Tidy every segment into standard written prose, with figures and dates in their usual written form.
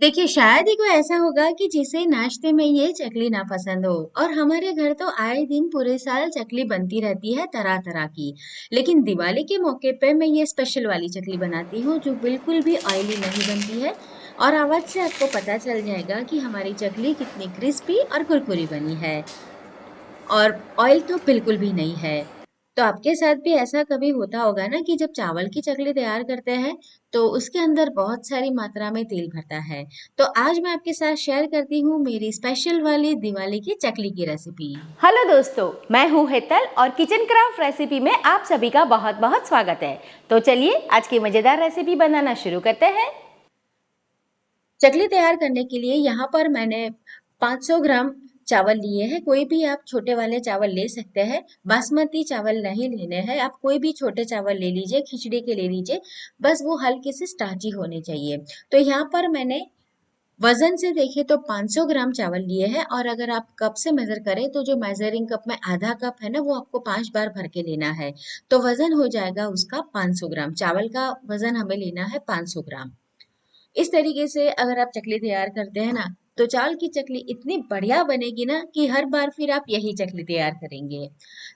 देखिए, शायद ही कोई ऐसा होगा कि जिसे नाश्ते में ये चकली ना पसंद हो। और हमारे घर तो आए दिन पूरे साल चकली बनती रहती है तरह तरह की। लेकिन दिवाली के मौके पे मैं ये स्पेशल वाली चकली बनाती हूँ जो बिल्कुल भी ऑयली नहीं बनती है। और आवाज से आपको पता चल जाएगा कि हमारी चकली कितनी क्रिस्पी और कुरकुरी बनी है। और ऑयल तो बिल्कुल भी नहीं है। तो आपके साथ भी ऐसा कभी होता होगा ना कि जब चावल की चकली तैयार करते हैं तो उसके अंदर बहुत सारी मात्रा में तेल भरता है। तो आज मैं आपके साथ शेयर करती हूँ मेरी स्पेशल वाली दिवाली की चकली की रेसिपी। हेलो दोस्तों, मैं हूँ हेतल और किचन क्राफ्ट रेसिपी में आप सभी का बहुत बहुत स्वागत है। तो चलिए आज की मज़ेदार रेसिपी बनाना शुरू करते हैं। चकली तैयार करने के लिए यहाँ पर मैंने 500 ग्राम चावल लिए हैं। कोई भी आप छोटे वाले चावल ले सकते हैं। बासमती चावल नहीं लेने हैं, आप कोई भी छोटे चावल ले लीजिए, खिचड़ी के ले लीजिए। बस वो हल्के से स्टार्ची होने चाहिए। तो यहाँ पर मैंने वजन से देखें तो 500 ग्राम चावल लिए हैं। और अगर आप कप से मेजर करें तो जो मेजरिंग कप में आधा कप है ना, वो आपको 5 बार भर के लेना है। तो वजन हो जाएगा उसका 500 ग्राम। चावल का वजन हमें लेना है 500 ग्राम। इस तरीके से अगर आप चकली तैयार करते हैं ना, तो चावल की चकली इतनी बढ़िया बनेगी ना कि हर बार फिर आप यही चकली तैयार करेंगे।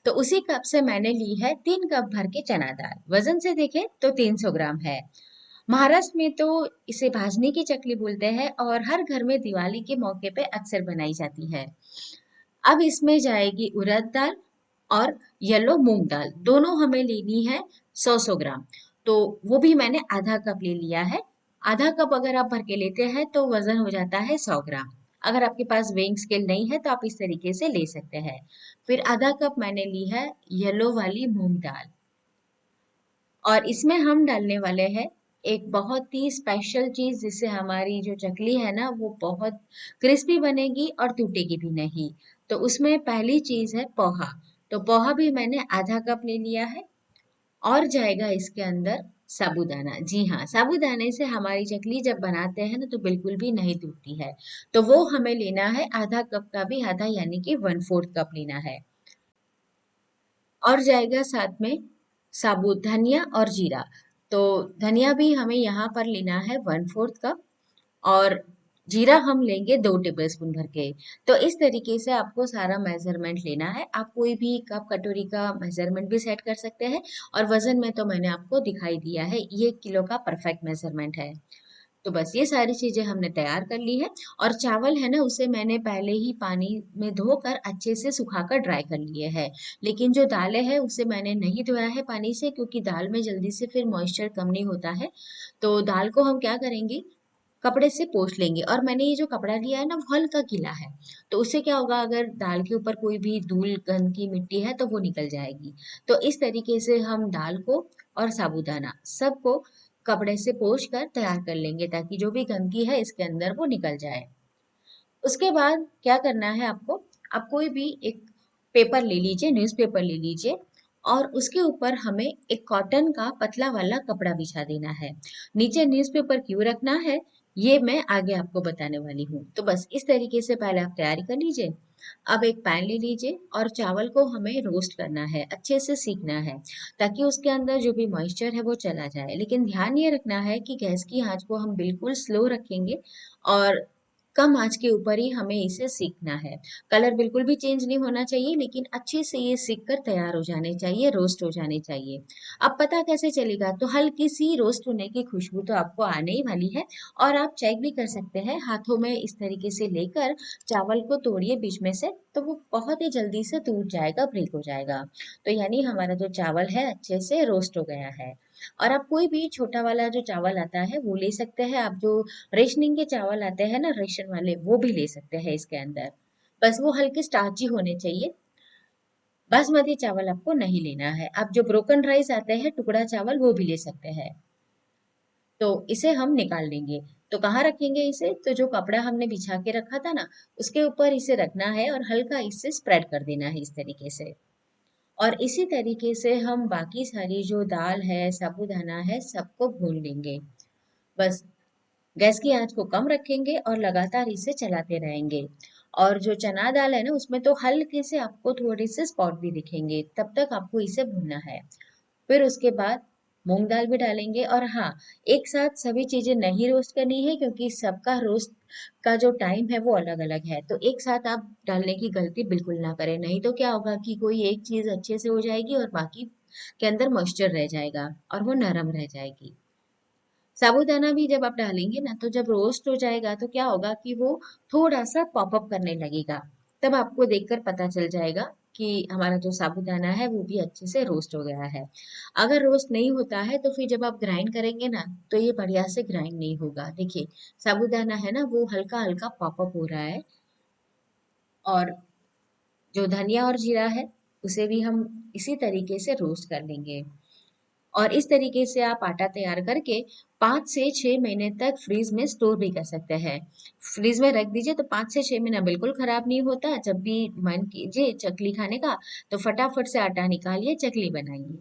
तो उसी कप से मैंने ली है 3 कप भर के चना दाल। वजन से देखें तो 300 ग्राम है। महाराष्ट्र में तो इसे भाजने की चकली बोलते हैं और हर घर में दिवाली के मौके पे अक्सर बनाई जाती है। अब इसमें जाएगी उड़द दाल और येलो मूंग दाल, दोनों हमें लेनी है 100 ग्राम। तो वो भी मैंने आधा कप ले लिया है। आधा कप अगर आप भर के लेते हैं तो वजन हो जाता है 100 ग्राम। अगर आपके पास वेइंग स्केल नहीं है तो आप इस तरीके से ले सकते हैं। फिर आधा कप मैंने ली है येलो वाली मूंग दाल। और इसमें हम डालने वाले हैं एक बहुत ही स्पेशल चीज, जिससे हमारी जो चकली है ना वो बहुत क्रिस्पी बनेगी और टूटेगी भी नहीं। तो उसमें पहली चीज है पोहा। तो पोहा भी मैंने आधा कप ले लिया है। और जाएगा इसके अंदर साबूदाना। जी हाँ, साबूदाने से हमारी चकली जब बनाते हैं ना तो बिल्कुल भी नहीं टूटती है। तो वो हमें लेना है आधा कप का भी आधा, यानी कि 1/4 कप लेना है। और जाएगा साथ में साबुत धनिया और जीरा। तो धनिया भी हमें यहाँ पर लेना है 1/4 कप। और जीरा हम लेंगे 2 टेबल स्पून भर के। तो इस तरीके से आपको सारा मेजरमेंट लेना है। आप कोई भी कप कटोरी का मेजरमेंट भी सेट कर सकते हैं। और वजन में तो मैंने आपको दिखाई दिया है, ये किलो का परफेक्ट मेजरमेंट है। तो बस ये सारी चीजें हमने तैयार कर ली है। और चावल है ना, उसे मैंने पहले ही पानी में धोकर अच्छे से सुखाकर ड्राई कर लिए है। लेकिन जो दालें हैं उसे मैंने नहीं धोया है पानी से, क्योंकि दाल में जल्दी से फिर मॉइस्चर कम नहीं होता है। तो दाल को हम क्या करेंगे, कपड़े से पोंछ लेंगे। और मैंने ये जो कपड़ा लिया है ना वो हल्का गीला है। तो उससे क्या होगा, अगर दाल के ऊपर कोई भी धूल गंदगी मिट्टी है तो वो निकल जाएगी। तो इस तरीके से हम दाल को और साबूदाना सबको कपड़े से पोंछ कर तैयार कर लेंगे, ताकि जो भी गंदगी है इसके अंदर वो निकल जाए। उसके बाद क्या करना है आपको, आप कोई भी एक पेपर ले लीजिए, न्यूज़पेपर ले लीजिए। और उसके ऊपर हमें एक कॉटन का पतला वाला कपड़ा बिछा देना है। नीचे न्यूज़पेपर क्यों रखना है, ये मैं आगे आपको बताने वाली हूँ। तो बस इस तरीके से पहले आप तैयारी कर लीजिए। अब एक पैन ले लीजिए और चावल को हमें रोस्ट करना है, अच्छे से सीखना है, ताकि उसके अंदर जो भी मॉइस्चर है वो चला जाए। लेकिन ध्यान ये रखना है कि गैस की आंच को हम बिल्कुल स्लो रखेंगे। और कम आंच के ऊपर ही हमें इसे सीखना है। कलर बिल्कुल भी चेंज नहीं होना चाहिए, लेकिन अच्छे से ये सीख कर तैयार हो जाने चाहिए, रोस्ट हो जाने चाहिए। अब पता कैसे चलेगा, तो हल्की सी रोस्ट होने की खुशबू तो आपको आने ही वाली है। और आप चेक भी कर सकते हैं हाथों में इस तरीके से लेकर, चावल को तोड़िए बीच में से, तो वो बहुत ही जल्दी से टूट जाएगा, ब्रेक हो जाएगा। तो यानी हमारा जो चावल है अच्छे से रोस्ट हो गया है। और आप कोई भी छोटा वाला जो चावल आता है वो ले सकते हैं। आप जो रेशनिंग के चावल आते हैं ना, रेशन वाले, वो भी ले सकते हैं इसके अंदर। बस वो हल्के स्टार्ची होने चाहिए। बासमती चावल आपको नहीं लेना है। आप जो ब्रोकन राइस आते हैं, टुकड़ा चावल, वो भी ले सकते हैं। तो इसे हम निकाल लेंगे। तो कहाँ रखेंगे इसे, तो जो कपड़ा हमने बिछा के रखा था ना, उसके ऊपर इसे रखना है और हल्का इससे स्प्रेड कर देना है इस तरीके से। और इसी तरीके से हम बाकी सारी जो दाल है, साबूदाना है, सबको भून लेंगे। बस गैस की आंच को कम रखेंगे और लगातार इसे चलाते रहेंगे। और जो चना दाल है ना, उसमें तो हल्के से आपको थोड़े से स्पॉट भी दिखेंगे, तब तक आपको इसे भूनना है। फिर उसके बाद मूंग दाल भी डालेंगे। और हाँ, एक साथ सभी चीजें नहीं रोस्ट करनी है, क्योंकि सबका रोस्ट का जो टाइम है वो अलग अलग है। तो एक साथ आप डालने की गलती बिल्कुल ना करें, नहीं तो क्या होगा कि कोई एक चीज अच्छे से हो जाएगी और बाकी के अंदर मॉइस्चर रह जाएगा और वो नरम रह जाएगी। साबूदाना भी जब आप डालेंगे ना, तो जब रोस्ट हो जाएगा तो क्या होगा कि वो थोड़ा सा पॉपअप करने लगेगा। तब आपको देखकर पता चल जाएगा कि हमारा जो साबूदाना है वो भी अच्छे से रोस्ट हो गया है। अगर रोस्ट नहीं होता है तो फिर जब आप ग्राइंड करेंगे ना, तो ये बढ़िया से ग्राइंड नहीं होगा। देखिए, साबूदाना है ना, वो हल्का हल्का पॉपअप हो रहा है। और जो धनिया और जीरा है, उसे भी हम इसी तरीके से रोस्ट कर लेंगे। और इस तरीके से आप आटा तैयार करके 5 से 6 महीने तक फ्रीज में स्टोर भी कर सकते हैं। फ्रीज में रख दीजिए तो 5 से 6 महीना बिल्कुल खराब नहीं होता। जब भी मन कीजिए चकली खाने का, तो फटाफट से आटा निकालिए, चकली बनाइए।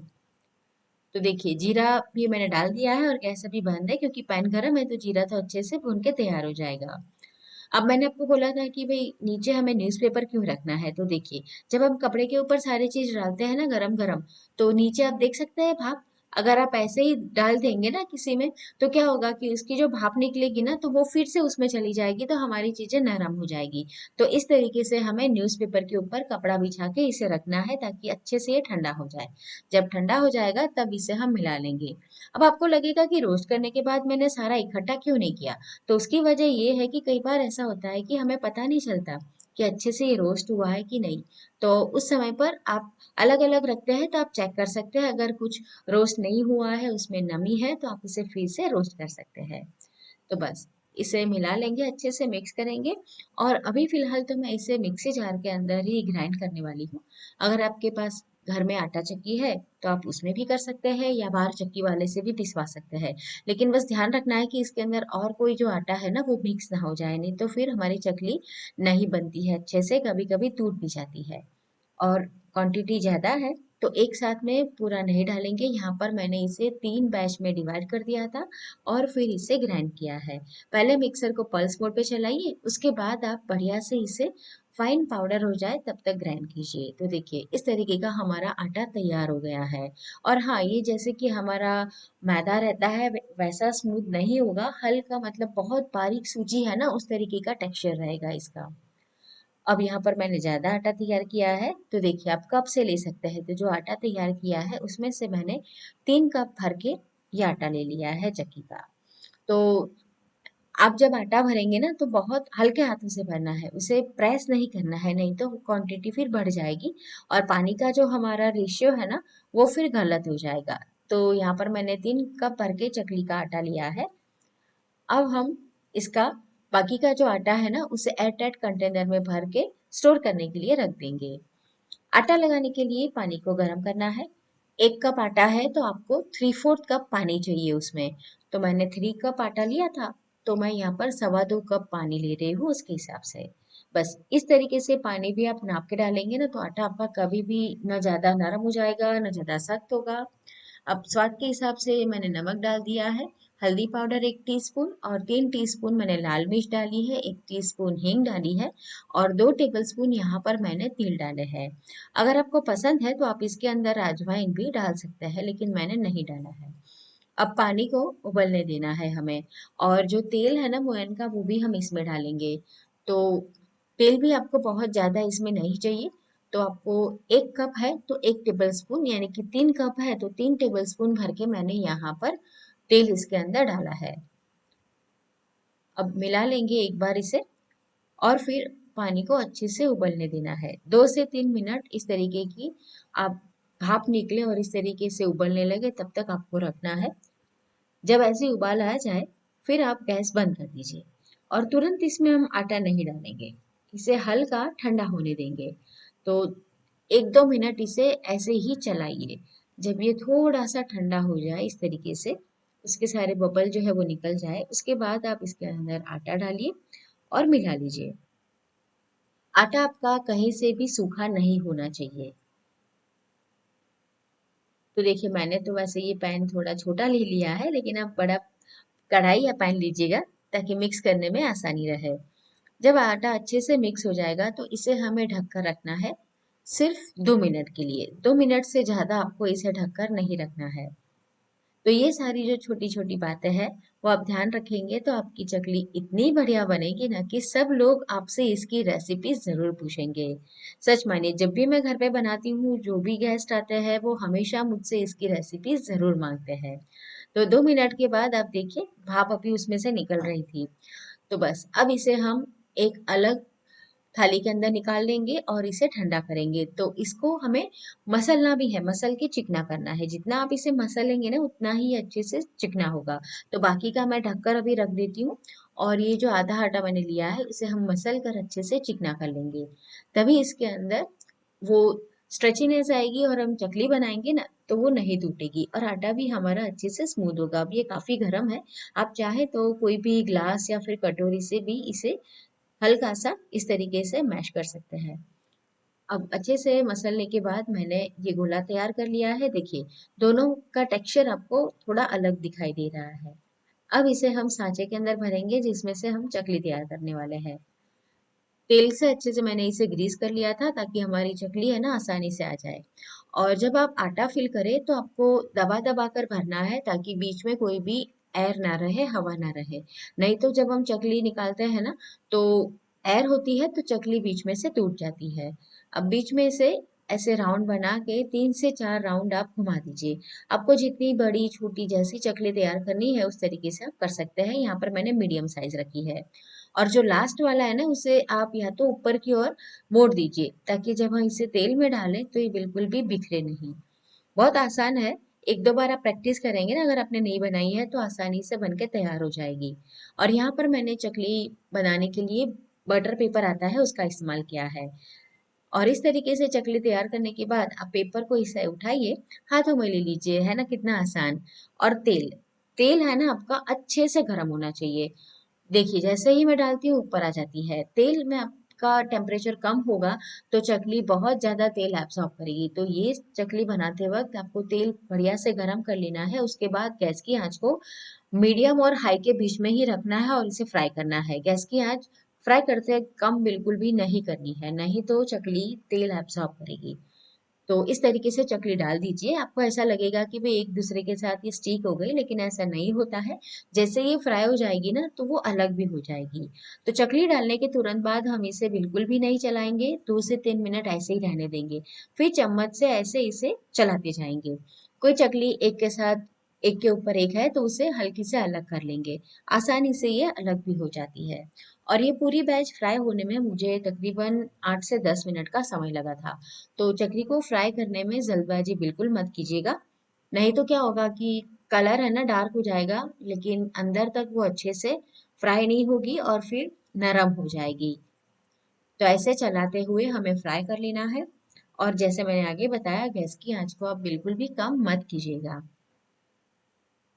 तो देखिए, जीरा भी मैंने डाल दिया है और गैस अभी बंद है, क्योंकि पैन गरम है, तो जीरा तो अच्छे से भून के तैयार हो जाएगा। अब मैंने आपको बोला था कि भाई नीचे हमें न्यूज़पेपर क्यों रखना है, तो देखिए, जब हम कपड़े के ऊपर सारी चीज डालते हैं ना गरम गरम, तो नीचे आप देख सकते हैं भाप। अगर आप ऐसे ही डाल देंगे ना किसी में, तो क्या होगा कि उसकी जो भाप निकलेगी ना, तो वो फिर से उसमें चली जाएगी, तो हमारी चीजें नरम हो जाएगी। तो इस तरीके से हमें न्यूज़पेपर के ऊपर कपड़ा बिछा के इसे रखना है, ताकि अच्छे से ये ठंडा हो जाए। जब ठंडा हो जाएगा तब इसे हम मिला लेंगे। अब आपको लगेगा कि रोस्ट करने के बाद मैंने सारा इकट्ठा क्यों नहीं किया, तो उसकी वजह ये है कि कई बार ऐसा होता है कि हमें पता नहीं चलता कि अच्छे से ये रोस्ट हुआ है कि नहीं। तो उस समय पर आप अलग अलग रखते हैं, तो आप चेक कर सकते हैं, अगर कुछ रोस्ट नहीं हुआ है, उसमें नमी है, तो आप उसे फिर से रोस्ट कर सकते हैं। तो बस इसे मिला लेंगे, अच्छे से मिक्स करेंगे। और अभी फिलहाल तो मैं इसे मिक्सी जार के अंदर ही ग्राइंड करने वाली हूँ। अगर आपके पास घर में आटा चक्की है तो आप उसमें भी कर सकते हैं, या बाहर चक्की वाले से भी पिसवा सकते हैं। लेकिन बस ध्यान रखना है कि इसके अंदर और कोई जो आटा है ना, वो मिक्स ना हो जाए, नहीं तो फिर हमारी चकली नहीं बनती है अच्छे से, कभी कभी टूट भी जाती है। और क्वांटिटी ज़्यादा है, तो एक साथ में पूरा नहीं डालेंगे। यहाँ पर मैंने इसे 3 बैच में डिवाइड कर दिया था और फिर इसे ग्राइंड किया है। पहले मिक्सर को पल्स मोड पे चलाइए, उसके बाद आप बढ़िया से इसे फाइन पाउडर हो जाए तब तक ग्राइंड कीजिए। तो देखिए, इस तरीके का हमारा आटा तैयार हो गया है। और हाँ, ये जैसे कि हमारा मैदा रहता है वैसा स्मूथ नहीं होगा, हल्का मतलब बहुत बारीक सूजी है ना, उस तरीके का टेक्सचर रहेगा इसका। अब यहाँ पर मैंने ज़्यादा आटा तैयार किया है, तो देखिए आप कप से ले सकते हैं। तो जो आटा तैयार किया है उसमें से मैंने 3 कप भर के ये आटा ले लिया है चक्की का। तो आप जब आटा भरेंगे ना, तो बहुत हल्के हाथों से भरना है, उसे प्रेस नहीं करना है, नहीं तो क्वांटिटी फिर बढ़ जाएगी और पानी का जो हमारा रेशियो है ना, वो फिर गलत हो जाएगा। तो यहाँ पर मैंने 3 कप भर के चकली का आटा लिया है। अब हम इसका बाकी का जो आटा है ना, उसे एयर टाइट कंटेनर में भर के स्टोर करने के लिए रख देंगे। आटा लगाने के लिए पानी को गर्म करना है। 1 कप आटा है तो आपको 3/4 कप पानी चाहिए उसमें। तो मैंने 3 कप आटा लिया था, तो मैं यहाँ पर 2.25 कप पानी ले रही हूँ उसके हिसाब से। बस इस तरीके से पानी भी आप नाप के डालेंगे ना, तो आटा आपका कभी भी न ज़्यादा नरम हो जाएगा, न ज़्यादा सख्त होगा। अब स्वाद के हिसाब से मैंने नमक डाल दिया है, हल्दी पाउडर 1 टीस्पून, और 3 टीस्पून मैंने लाल मिर्च डाली है, 1 टीस्पून हींग डाली है, और 2 टेबलस्पून यहाँ पर मैंने तिल डाले हैं। अगर आपको पसंद है तो आप इसके अंदर अजवाइन भी डाल सकते हैं, लेकिन मैंने नहीं डाला है। अब पानी को उबलने देना है हमें, और जो तेल है ना मोयन का, वो भी हम इसमें डालेंगे। तो तेल भी आपको बहुत ज़्यादा इसमें नहीं चाहिए। तो आपको 1 कप है तो 1 टेबल स्पून, यानी कि 3 कप है तो 3 टेबल स्पून भर के मैंने यहाँ पर तेल इसके अंदर डाला है। अब मिला लेंगे एक बार इसे, और फिर पानी को अच्छे से उबलने देना है। 2 से 3 मिनट इस तरीके की आप भाप निकले और इस तरीके से उबलने लगे तब तक आपको रखना है। जब ऐसे उबाल आ जाए, फिर आप गैस बंद कर दीजिए, और तुरंत इसमें हम आटा नहीं डालेंगे। इसे हल्का ठंडा होने देंगे। तो 1-2 मिनट इसे ऐसे ही चलाइए। जब ये थोड़ा सा ठंडा हो जाए इस तरीके से, उसके सारे बबल जो है वो निकल जाए, उसके बाद आप इसके अंदर आटा डालिए और मिला लीजिए। आटा आपका कहीं से भी सूखा नहीं होना चाहिए। तो देखिए, मैंने तो वैसे ये पैन थोड़ा छोटा ले लिया है, लेकिन आप बड़ा कढ़ाई या पैन लीजिएगा, ताकि मिक्स करने में आसानी रहे। जब आटा अच्छे से मिक्स हो जाएगा तो इसे हमें ढककर रखना है, सिर्फ 2 मिनट के लिए। 2 मिनट से ज़्यादा आपको इसे ढककर नहीं रखना है। तो ये सारी जो छोटी-छोटी बातें हैं, वो आप ध्यान रखेंगे तो आपकी चकली इतनी बढ़िया बनेगी ना कि सब लोग आपसे इसकी रेसिपी ज़रूर पूछेंगे। सच मानिए जब भी मैं घर पे बनाती हूँ, जो भी गेस्ट आते हैं, वो हमेशा मुझसे इसकी रेसिपी ज़रूर माँगते हैं। तो 2 मिनट के बाद आप देखिए भाप अभी उसमें से निकल रही थी। तो बस अब इसे हम एक अलग थाली के अंदर निकाल लेंगे और इसे ठंडा करेंगे। तो इसको हमें मसलना भी है, मसल के चिकना करना है। जितना आप इसे मसलेंगे ना उतना ही अच्छे से चिकना होगा। तो बाकी का मैं ढककर अभी रख देती हूँ और ये जो आधा आटा मैंने लिया है इसे हम मसल कर अच्छे से चिकना कर लेंगे। तभी इसके अंदर वो स्ट्रेचीनेस आएगी और हम चकली बनाएंगे ना तो वो नहीं टूटेगी और आटा भी हमारा अच्छे से स्मूथ होगा। अब ये काफी गर्म है, आप चाहे तो कोई भी ग्लास या फिर कटोरी से भी इसे हल्का सा इस तरीके से मैश कर सकते हैं। अब अच्छे से मसलने के बाद मैंने ये गोला तैयार कर लिया है। देखिए दोनों का टेक्सचर आपको थोड़ा अलग दिखाई दे रहा है। अब इसे हम सांचे के अंदर भरेंगे जिसमें से हम चकली तैयार करने वाले हैं। तेल से अच्छे से मैंने इसे ग्रीस कर लिया था ताकि हमारी चकली है ना आसानी से आ जाए। और जब आप आटा फिल करें तो आपको दबा दबा कर भरना है ताकि बीच में कोई भी एयर ना रहे, हवा ना रहे। नहीं तो जब हम चकली निकालते हैं ना तो एयर होती है तो चकली बीच में से टूट जाती है। अब बीच में से ऐसे राउंड बना के 3 से 4 राउंड आप घुमा दीजिए। आपको जितनी बड़ी छोटी जैसी चकली तैयार करनी है उस तरीके से आप कर सकते हैं। यहाँ पर मैंने मीडियम साइज रखी है। और जो लास्ट वाला है ना उसे आप या तो ऊपर की ओर मोड़ दीजिए ताकि जब हम इसे तेल में डालें तो ये बिल्कुल भी बिखरे नहीं। बहुत आसान है। एक दो बार आप प्रैक्टिस करेंगे ना, अगर आपने नहीं बनाई है तो आसानी से बनके तैयार हो जाएगी। और यहाँ पर मैंने चकली बनाने के लिए बटर पेपर आता है उसका इस्तेमाल किया है। और इस तरीके से चकली तैयार करने के बाद आप पेपर को इसे उठाइए, हाथों में ले लीजिए, है ना कितना आसान। और तेल, तेल है ना आपका अच्छे से गर्म होना चाहिए। देखिए जैसे ही मैं डालती हूँ ऊपर आ जाती है। तेल में आपका टेम्परेचर कम होगा तो चकली बहुत ज़्यादा तेल एब्सॉर्ब करेगी। तो ये चकली बनाते वक्त आपको तेल बढ़िया से गरम कर लेना है। उसके बाद गैस की आंच को मीडियम और हाई के बीच में ही रखना है और इसे फ्राई करना है। गैस की आंच फ्राई करते वक्त कम बिल्कुल भी नहीं करनी है, नहीं तो चकली तेल एब्सॉर्ब करेगी। तो इस तरीके से चकली डाल दीजिए। आपको ऐसा लगेगा कि वे एक दूसरे के साथ ये स्टिक हो गई, लेकिन ऐसा नहीं होता है। जैसे ये फ्राई हो जाएगी ना तो वो अलग भी हो जाएगी। तो चकली डालने के तुरंत बाद हम इसे बिल्कुल भी नहीं चलाएंगे, 2 से 3 मिनट ऐसे ही रहने देंगे। फिर चम्मच से ऐसे इसे चलाते जाएंगे। कोई चकली एक के साथ एक के ऊपर एक है तो उसे हल्की से अलग कर लेंगे। आसानी से ये अलग भी हो जाती है। और ये पूरी बैच फ्राई होने में मुझे तकरीबन 8 से 10 मिनट का समय लगा था। तो चकली को फ्राई करने में जल्दबाजी बिल्कुल मत कीजिएगा। नहीं तो क्या होगा कि कलर है ना डार्क हो जाएगा लेकिन अंदर तक वो अच्छे से फ्राई नहीं होगी और फिर नरम हो जाएगी। तो ऐसे चलाते हुए हमें फ्राई कर लेना है। और जैसे मैंने आगे बताया गैस की आंच को आप बिल्कुल भी कम मत कीजिएगा।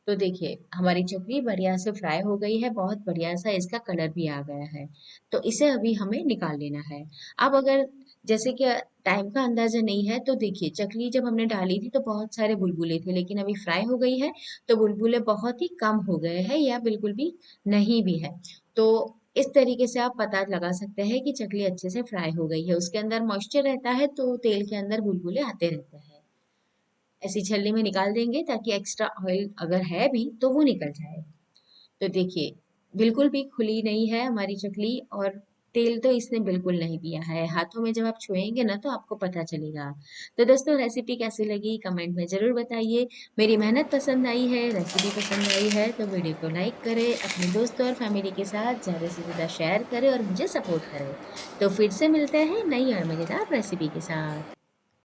तो देखिए हमारी चटनी बढ़िया से फ्राई हो गई है, बहुत बढ़िया सा इसका कलर भी आ गया है। तो इसे अभी हमें निकाल लेना है। अब अगर जैसे कि टाइम का अंदाजा नहीं है तो देखिए चकली जब हमने डाली थी तो बहुत सारे बुलबुले थे, लेकिन अभी फ्राई हो गई है तो बुलबुले बहुत ही कम हो गए हैं या बिल्कुल भी नहीं भी है। तो इस तरीके से आप पता लगा सकते हैं कि चकली अच्छे से फ्राई हो गई है। उसके अंदर मॉइस्चर रहता है तो तेल के अंदर बुलबुले आते रहते हैं। ऐसी छलनी में निकाल देंगे ताकि एक्स्ट्रा ऑयल अगर है भी तो वो निकल जाए। तो देखिए बिल्कुल भी खुली नहीं है हमारी चकली और तेल तो इसने बिल्कुल नहीं पिया है। हाथों में जब आप छुएंगे ना तो आपको पता चलेगा। तो दोस्तों रेसिपी कैसी लगी कमेंट में ज़रूर बताइए। मेरी मेहनत पसंद आई है, रेसिपी पसंद आई है तो वीडियो को लाइक करें, अपने दोस्तों और फैमिली के साथ ज़्यादा से ज़्यादा शेयर करें और मुझे सपोर्ट करें। तो फिर से मिलते हैं नई और मज़ेदार रेसिपी के साथ।